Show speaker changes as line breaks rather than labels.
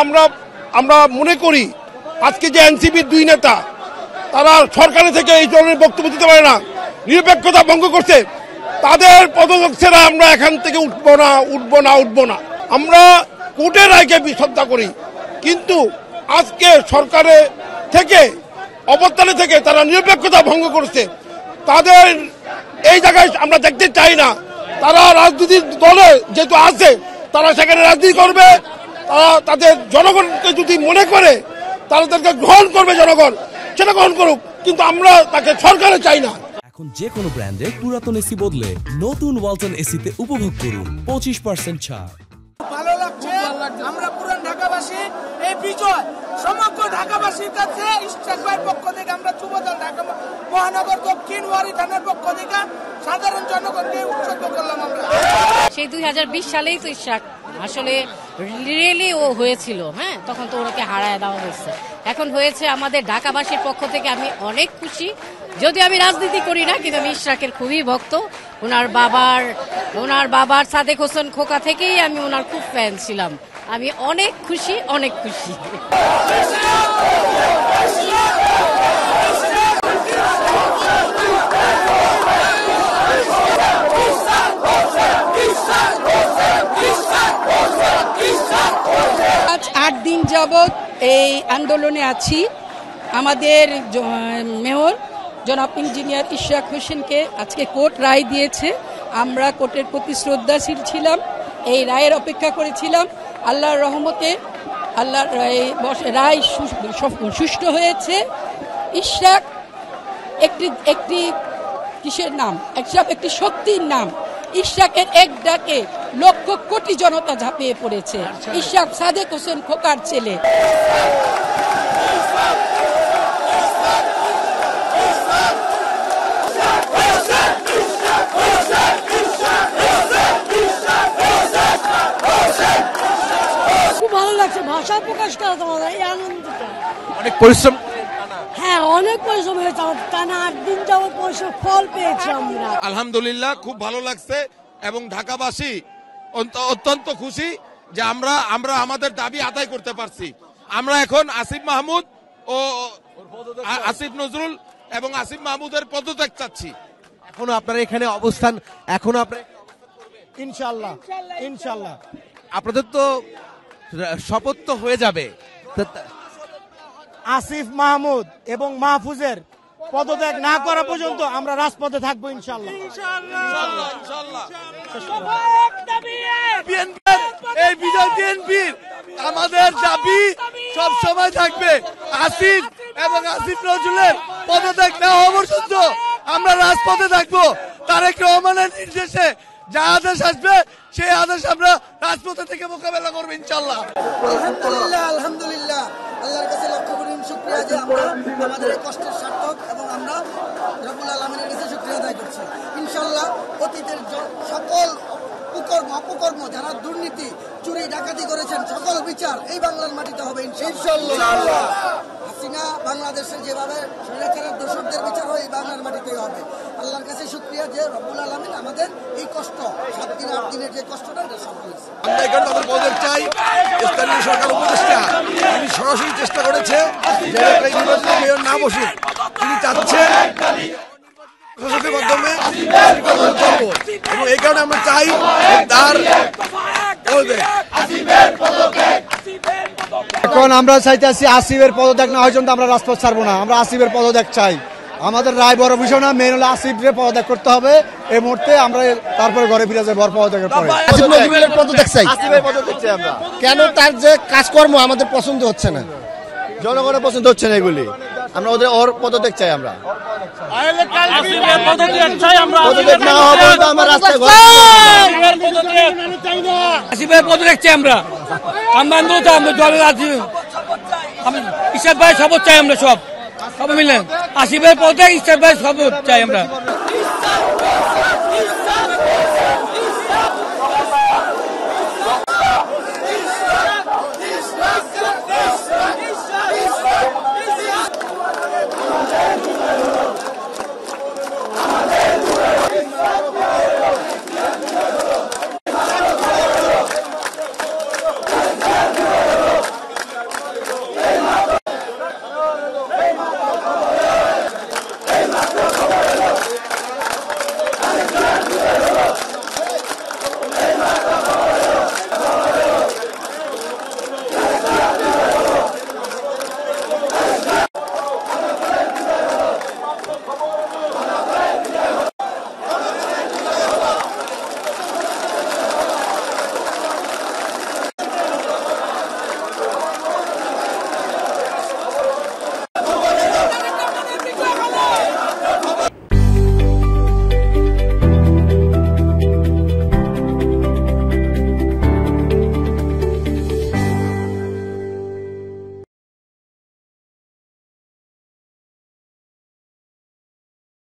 আমরা আমরা মনে করি আজকে যে এনসিপির দুই নেতা তারা সরকারের থেকে এই ধরনের বক্তব্য দিতে পারে না, নিরপেক্ষতা ভঙ্গ করছে, তাদের পদত্যাগ ছাড়া আমরা এখান থেকে উঠবো না। আমরা কোর্টের রায়কে শ্রদ্ধা করি, কিন্তু আজকে সরকারের থেকে অবস্থানে থেকে তারা নিরপেক্ষতা ভঙ্গ করছে। তাদের এই জায়গায় আমরা দেখতে চাই না। তারা রাজনৈতিক দলে যেহেতু আছে তারা সেখানে রাজনীতি করবে, তারা তাদের জনগণকে যদি মনে করে তাদেরকে গ্রহণ করবে, জনগণ সেটা গ্রহণ করুক, কিন্তু আমরা তাকে সরকারে চাই না।
এখন যে কোনো ব্র্যান্ডের পুরাতন এসি বদলে নতুন ওয়ালটন এসিতে উপভোগ করুন 25% ছাড়।
ভালো লাগছে, আমরা পুরান ঢাকাবাসী এই বিজয় সমগ্র ঢাকাবাসীর কাছে ইশরাক ভাইয়ের পক্ষ থেকে আমরা যুবদল ঢাকা মহানগর দক্ষিণ ওয়ারি থানার পক্ষ থেকে সাধারণ জনগণকে উৎসর্গ করলাম। আমরা
সেই 2020 সালেই তো ইশরাক আসলে রিয়েলি ও হয়েছিল, হ্যাঁ, তখন তো ওনাকে হারায় দেওয়া হয়েছে। এখন হয়েছে আমাদের ঢাকাবাসীর পক্ষ থেকে আমি অনেক খুশি। যদি আমি রাজনীতি করি না, কিন্তু আমি ইশরাকের খুবই ভক্ত। ওনার বাবার সাদেক হোসেন খোকা থেকেই আমি ওনার খুব ফ্যান ছিলাম। আমি অনেক খুশি, অনেক খুশি।
আজ 8 দিন যাবৎ এই আন্দোলনে আছি। আমাদের মেয়র জনাব ইঞ্জিনিয়ার ইশরাক হোসেনকে আজকে কোর্ট রায় দিয়েছে। আমরা কোর্টের প্রতি শ্রদ্ধাশীল ছিলাম, এই রায়ের অপেক্ষা করেছিলাম। আল্লাহর রহমতে আল্লাহর রায় সুষ্ঠু হয়েছে। ইশরাক একটি কিসের নাম? একটি শক্তির নাম। ইশরাকের এক ডাকে লক্ষ কোটি জনতা ঝাঁপিয়ে পড়েছে। ইশরাক সাদেক হোসেন খোকার ছেলে।
খুব ভালো লাগছে, ভাষায় প্রকাশ করা তোমার এই আনন্দটা।
অনেক পরিশ্রম,
হ্যাঁ অনেক পরিশ্রম হয়েছে, টানা 8 দিন যাবত পরিশ্রম ফল পেয়েছি আমরা।
আলহামদুলিল্লাহ, খুব ভালো লাগছে এবং ঢাকাবাসী অত্যন্ত খুশি যে আমরা আমাদের দাবি আদায় করতে পারছি। আমরা এখন আসিফ মাহমুদ ও আসিফ নজরুল এবং আসিফ মাহমুদের পদত্যাগ চাচ্ছি।
এখনো আপনারা এখানে অবস্থান, এখনো আপনারা
ইনশাআল্লাহ
আপনাদের তো শপথ তো হয়ে যাবে।
আসিফ মাহমুদ এবং মাহফুজের পদত্যাগ না করা পর্যন্ত আমরা রাজপথে থাকবো ইনশাআল্লাহ।
এই বিজয় বিএনপির, আমাদের দাবি সব সময় থাকবে আসিফ এবং আসিফ নজরুলের পদত্যাগ না হওয়া পর্যন্ত আমরা রাজপথে থাকবো। তারেক রহমানের নির্দেশে যা আদেশ আসবে সেই আদেশ আমরা রাজপথে থেকে মোকাবেলা করবো ইনশাআল্লাহ।
আলহামদুলিল্লাহ আল্লাহর কাছে লক্ষ কোটি শুকরিয়া যে আমরা আমাদের এই কষ্টের সার্থক এবং আমরা রব্বুল আলামিনের কাছে শুকরিয়া আদায় করছি। ইনশাআল্লাহ অতীতের সকল অপকর্ম, যারা দুর্নীতি, চুরি ডাকাতি করেছেন, সকল বিচার এই বাংলার মাটিতে হবে ইনশাআল্লাহ। হাসিনা বাংলাদেশের যেভাবে স্বৈরাচারের দোষরদের বিচার হয় এই বাংলার মাটিতেই হবে। আল্লাহর কাছে শুকরিয়া যে রব্বুল আলামিন আমাদের এই কষ্ট 7 দিন 8 দিনের যে কষ্টটা এটা সফল হয়েছে।
আমরা এখানে তাদের পদত্যাগ চাই। স্থানীয় সরকার উপদেষ্টা তিনি সরাসরি চেষ্টা করেছে যে এই নির্বাচনে মেয়র না বসুক, তিনি চাচ্ছেন প্রশাসনের মাধ্যমে এবং এই কারণে আমরা চাই তার
এখন আমরা চাইতেছি আসিফের পদত্যাগ না হয় পর্যন্ত আমরা রাজপথ ছাড়বো না। আমরা আসিফের পদত্যাগ চাই। আমাদের রায় বড় বিষয় না, মেন হলো আসিফের পদত্যাগ করতে হবে এই মুহূর্তে। আমরা তারপরে ঘরে ফিরে যাই পদত্যাগের পরে।
আসিফ নজরুলের পদত্যাগ চাই, আসিফের পদত্যাগ চাই আমরা। কেন? তার যে কাজকর্ম আমাদের পছন্দ হচ্ছে না, জনগণের পছন্দ হচ্ছে না, এগুলি আমরা ওর পদত্যাগ চাই। আমরা পদত্যাগ না হওয়া পর্যন্ত আমরা রাস্তায়
আসিফের পদত্যাগ চাই। আমরা দলের আছি, ইশরাক ভাই শপথ চাই। আমরা সব মিলে আসিফের পদত্যাগ, ইশরাক ভাই শপথ চাই আমরা।